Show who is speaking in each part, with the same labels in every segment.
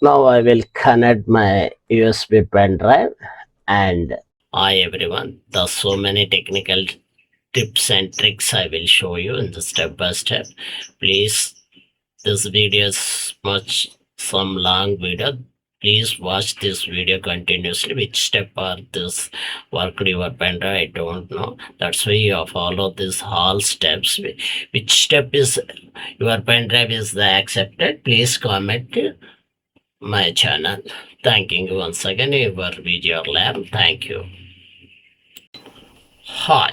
Speaker 1: Now I will connect my USB pen drive and hi everyone. There's so many technical tips and tricks I will show you in the step by step. Please, this video is much some long video. Please watch this video continuously. Which step are this work your pen drive? I don't know. That's why you follow this all steps. Which step is your pen drive is the accepted? Please comment my channel. Thanking you once again for video lab. Thank you. Hi,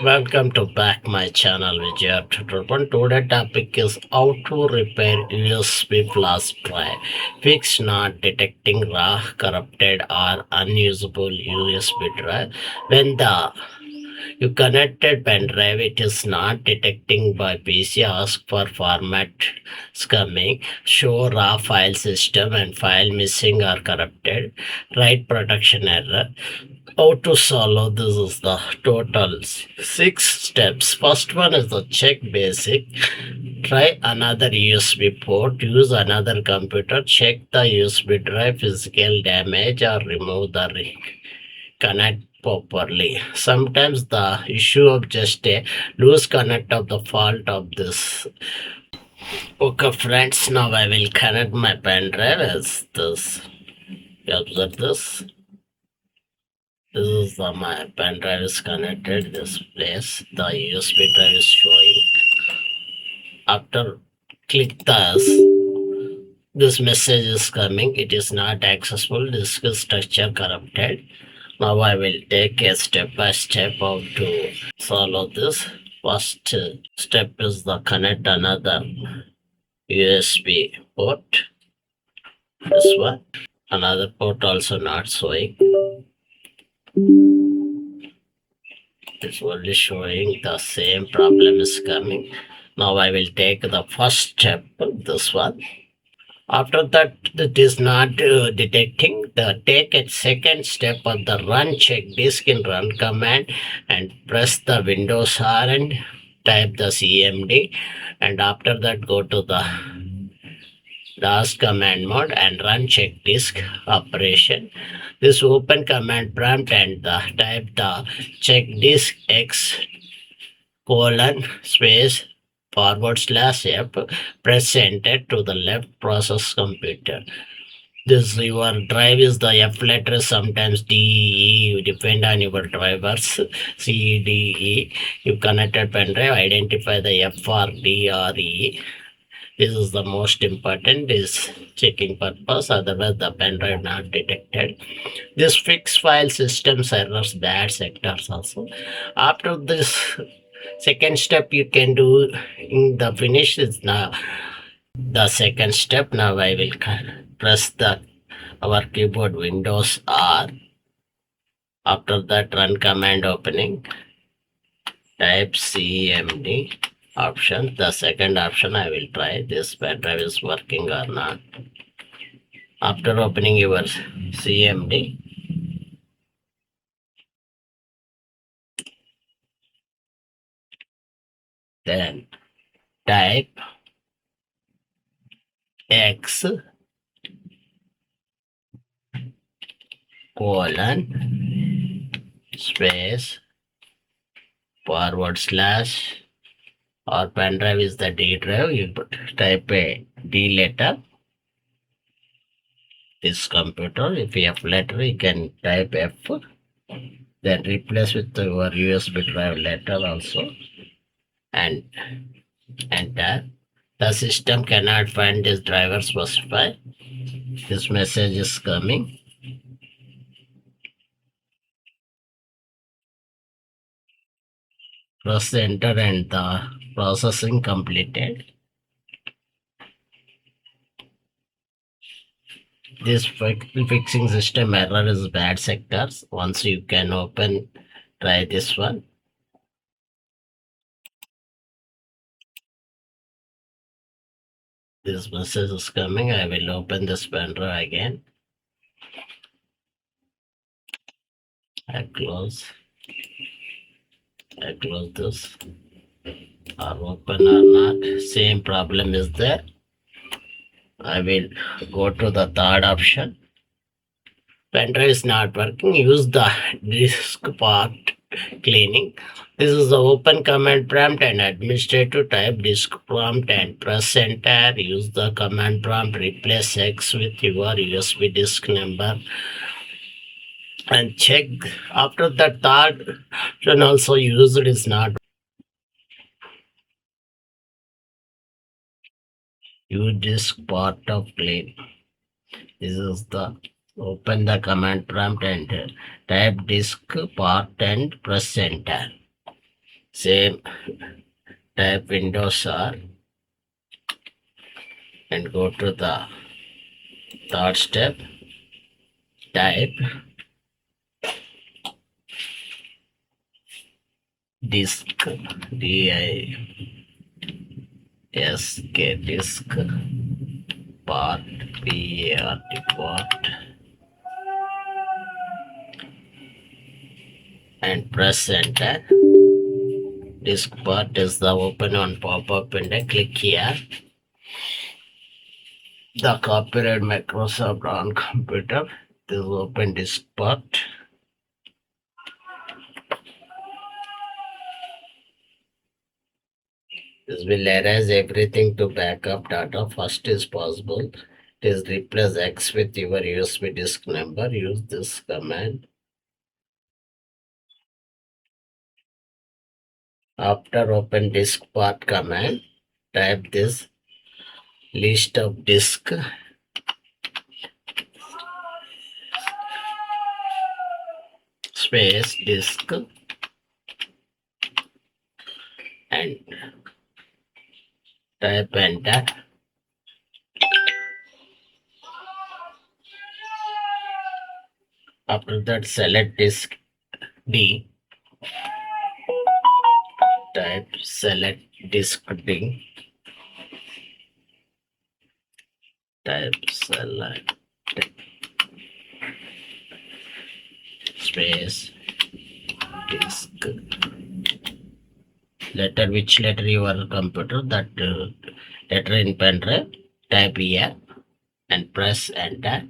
Speaker 1: welcome to back my channel Vijay Tutorial. Today topic is how to repair USB flash drive. Fix not detecting raw, corrupted or unusable USB drive. When the you connected pen drive, it is not detecting by PC. Ask for format scumming, show raw file system and file missing or corrupted, write protection error. How to solve this is the total 6 steps. First one is the check basic. Try another USB port, use another computer, check the USB drive physical damage or remove the connect properly. Sometimes the issue of just a loose connect of the fault of this. Okay friends, now I will connect my pen drive as this. You observe this. This is my pen drive is connected this place. The USB drive is showing. After click this message is coming. It is not accessible. Disk structure corrupted. Now I will take a step by step how to solve this. First step is the connect another USB port. This one. Another port also not showing. It's only showing the same problem is coming. Now I will take the first step, this one. After that, it is not detecting. Take a second step of the run check disk in run command and press the Windows R and type the CMD. And after that, go to the DOS command mode and run check disk operation. This open command prompt and type the check disk X colon space forward slash F, press enter to the left process computer. This your drive is the F letter, sometimes D, E, you depend on your drivers, C, D, E. You connected pen drive, identify the F or D or E. This is the most important is checking purpose, otherwise the pen drive not detected. This fixed file systems errors, bad sectors also. After this second step you can do in the finish is now the second step. Now I will press the our keyboard Windows R. After that run command opening, type CMD option. The second option I will try this pen drive is working or not. After opening your CMD, then type X colon space forward slash or pen drive is the D drive. You type a D letter. This computer, if you have letter, you can type F. Then replace with your USB drive letter also and enter. The system cannot find this driver specify. This message is coming. Press enter and the processing completed. This fixing system error is bad sectors. Once you can open, try this one. This message is coming. I will open this pen drive again. I close this or open or not. Same problem is there. I will go to the third option. Pen drive is not working. Use the disk part cleaning. This is the open command prompt and administrative type disk prompt and press enter. Use the command prompt, replace X with your USB disk number and check. After the third option also used is not. Use disk part of clean. This is the open the command prompt and type disk part and press enter. Same type Windows R and go to the third step. Type disk disk disk part part and press enter. Disk part is the open on pop-up window. Click here. The copyright Microsoft on computer. This open disk part. This will erase everything to backup data first is possible. It is replace X with your USB disk number. Use this command. After open disk part command, type this list of disk space disk and type enter. After that, select disk D. Type select disk D. Type select space disk. Letter, which letter your computer, that letter in pen drive. Type here and press enter.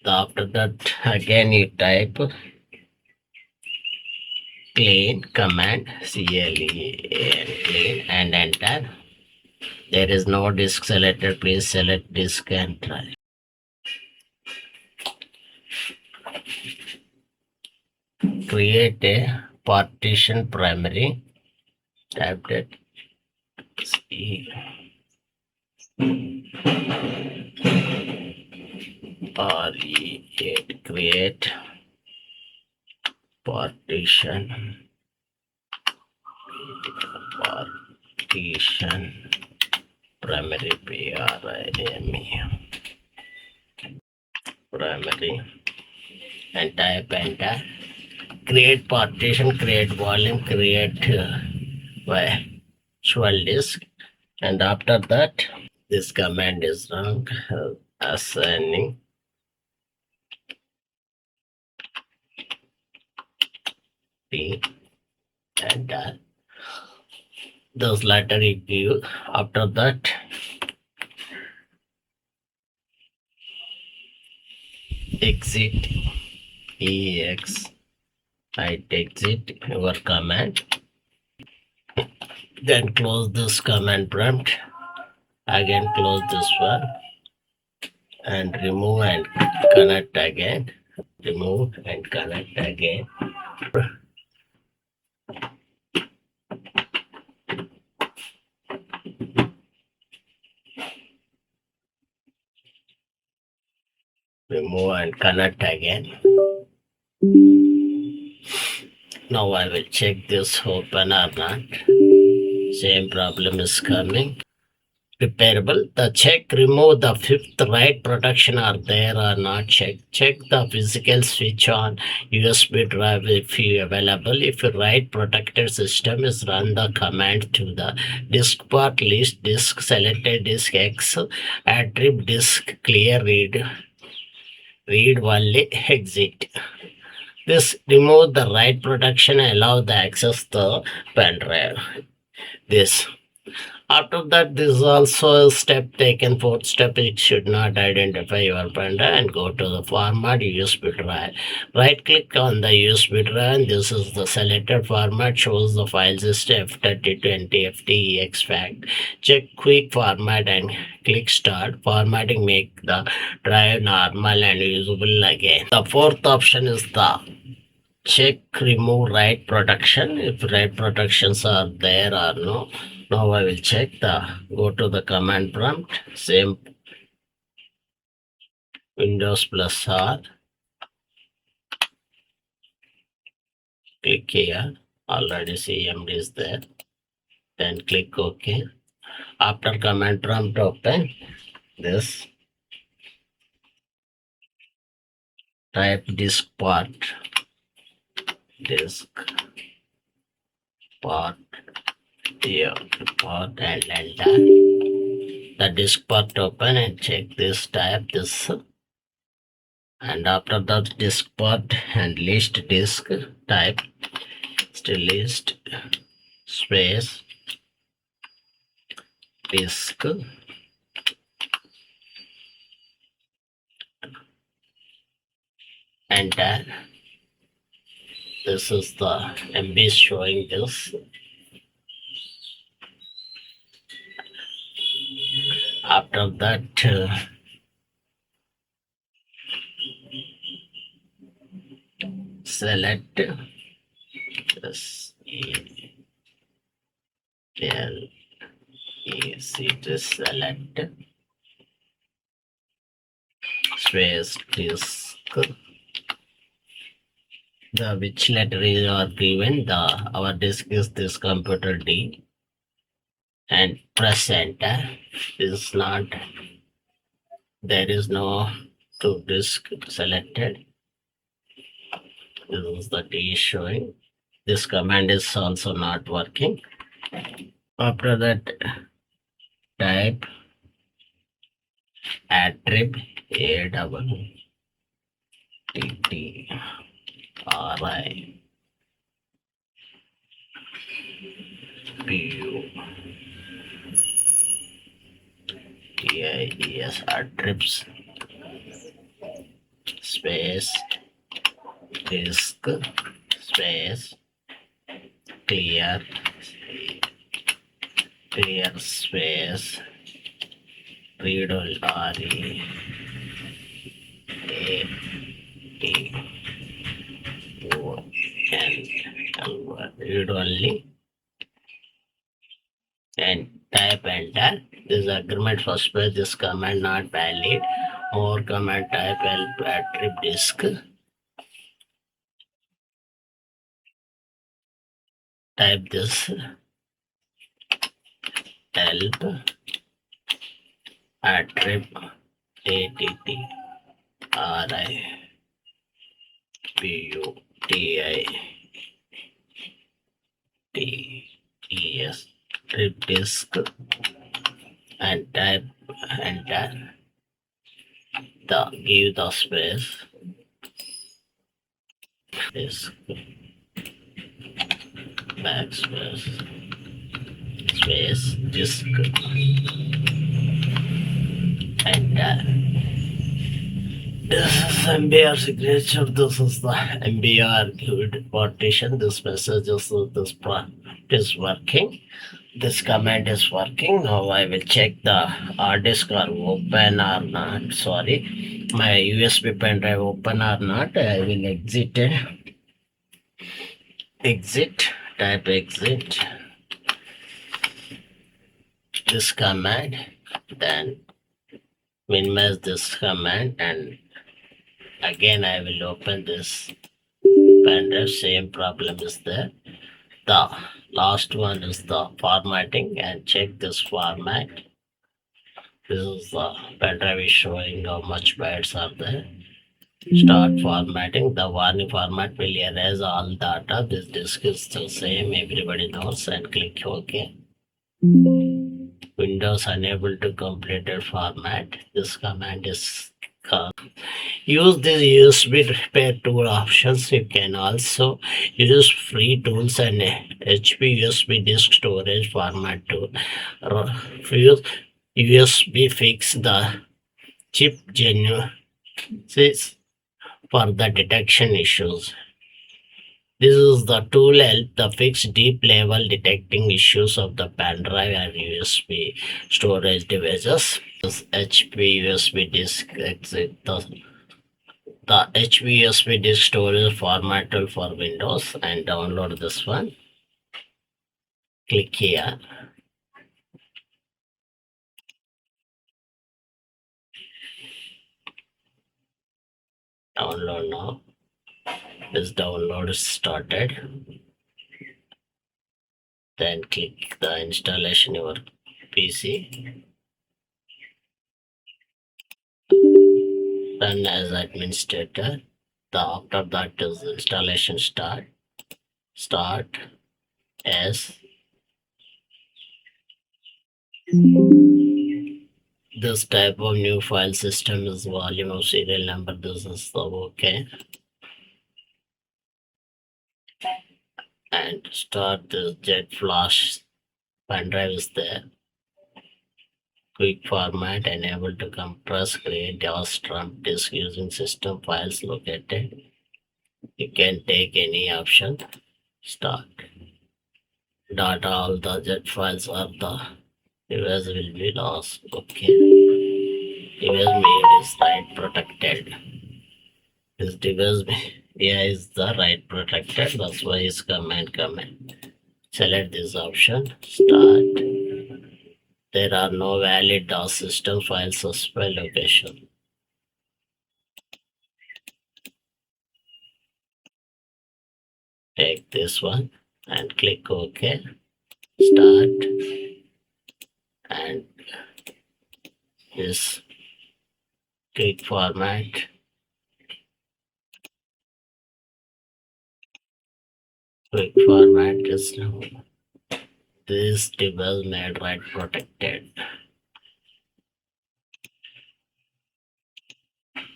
Speaker 1: After that, again you type clean command clean and enter. There is no disk selected. Please select disk and try. Create a partition primary. Type that RE8 create partition primary primary and type enter. Create partition, create volume, create virtual disk, and after that this command is wrong. Assigning P and those latter you give. After that exit exit your command, then close this command prompt, again close this one and remove and connect again, remove and connect again. Remove and connect again. Now I will check this open or not. Same problem is coming. Repairable. The check remove the fifth write protection are there or not. Check the physical switch on USB drive if you available. If your write protected system is run the command to the disk part list disk selected disk X attrib disk clear read only exit. This remove the write protection, allow the access the pen drive. This After that, this is also a step taken. Fourth step, it should not identify your printer and go to the format USB drive. Right click on the USB drive and this is the selected format, shows the file system F3020 FTE extract. Check quick format and click start. Formatting make the drive normal and usable again. The fourth option is the check remove write protection if write protections are there or no. Now I will check the go to the command prompt, same Windows plus R, click here, already CMD is there, then click OK. After command prompt open this, type disk part here, part and enter. The disk part open and check this, type this, and after that disk part and list disk, type still list space disk, enter. This is the MB showing this. After that select this select space disk, the which letter is or given, the our disk is this computer D, and press enter. Is not, there is no to disk selected. This is the D showing. This command is also not working. After that, type attrib ATTRI PU TIES attribs space disk space clear space read all read only and type enter. This agreement first page, this command not valid. More command type help attrib disk. Type this help attrib ATTRIPUTITES trip disk and type enter. Give the space disk backspace space disk enter. This is MBR signature. This is the MBR good partition. This message is this prompt is working. This command is working. Now I will check the hard disk are open or not. Sorry, my USB pen drive open or not. I will exit it. Exit. Type exit. This command. Then minimize this command and again I will open this pen drive. Same problem is there. The last one is the formatting and check this format. This is the pen drive is showing how much bytes are there. Start formatting. The warning format will erase all data. This disk is the same, everybody knows, and click OK. Windows unable to complete a format. This command is Use these USB repair tool options. You can also use free tools and HP USB disk storage format to use USB fix the chip genesis for the detection issues. This is the tool help the fix deep level detecting issues of the pen drive and USB storage devices. This HP USB disk exit the HVSP disk storage formatted for Windows and download this one. Click here. Download now. This download is started. Then click the installation your PC. Run as administrator. After that is installation start. Start as this type of new file system is volume of serial number. This is the okay. And start this jet flash pen drive is there. Quick format enable to compress, create or strump disk using system files located. You can take any option. Start. Data all the jet files are the device will be lost. Okay. Device made is write protected. This device yeah, is the write protected. That's why it's command. Select this option. Start. There are no valid DOS system files suspect location. Take this one and click OK. Start and this quick format. Quick format is now. This device made write protected.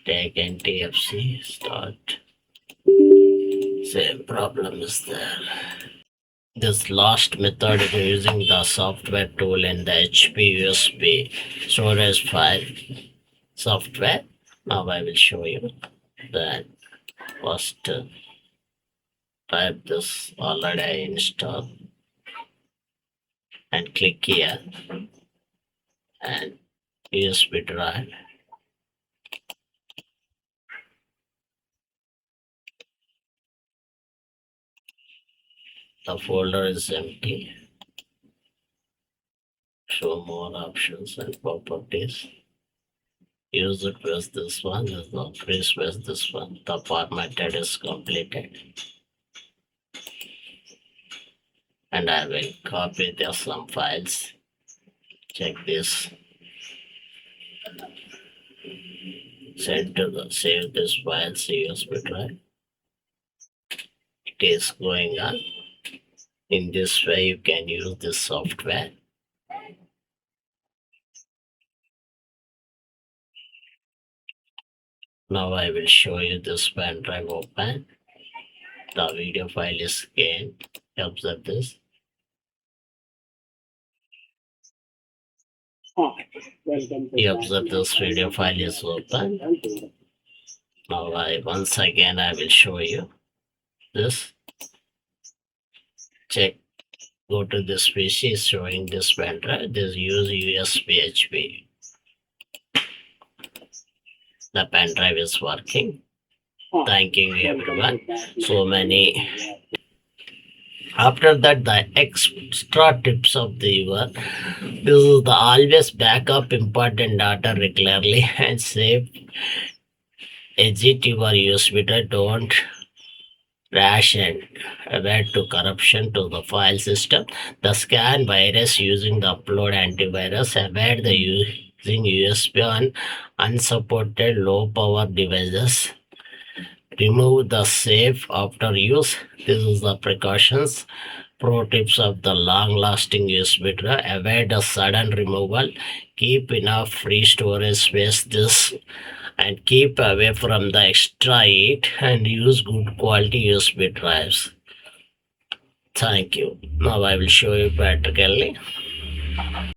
Speaker 1: Take NTFC. Start. Same problem is there. This last method is using the software tool in the HP USB storage file software. Now I will show you that. First type this already I installed and click here and USB drive. The folder is empty. Show more options and properties. Use it with this one. There's no freeze with this one. The formatted is completed. And I will copy there some files. Check this. Send to the save this file USB drive. It is going on. In this way, you can use this software. Now I will show you this pen drive open. The video file is scanned. Observe this. You observe this video file is open. Now once again I will show you this. Check. Go to this PC showing this pen drive. This use USB HP. The pen drive is working. Thank you everyone. So many. After that, the extra tips of the viewer. This is the always backup important data regularly and save. Exit your USB drive. Don't crash and avoid to corruption to the file system. The scan virus using the upload antivirus. Avoid the using USB on unsupported low power devices. Remove the safe after use. This is the precautions. Pro tips of the long-lasting USB drive. Avoid a sudden removal. Keep enough free storage space. This and keep away from the extra heat and use good quality USB drives. Thank you. Now I will show you practically.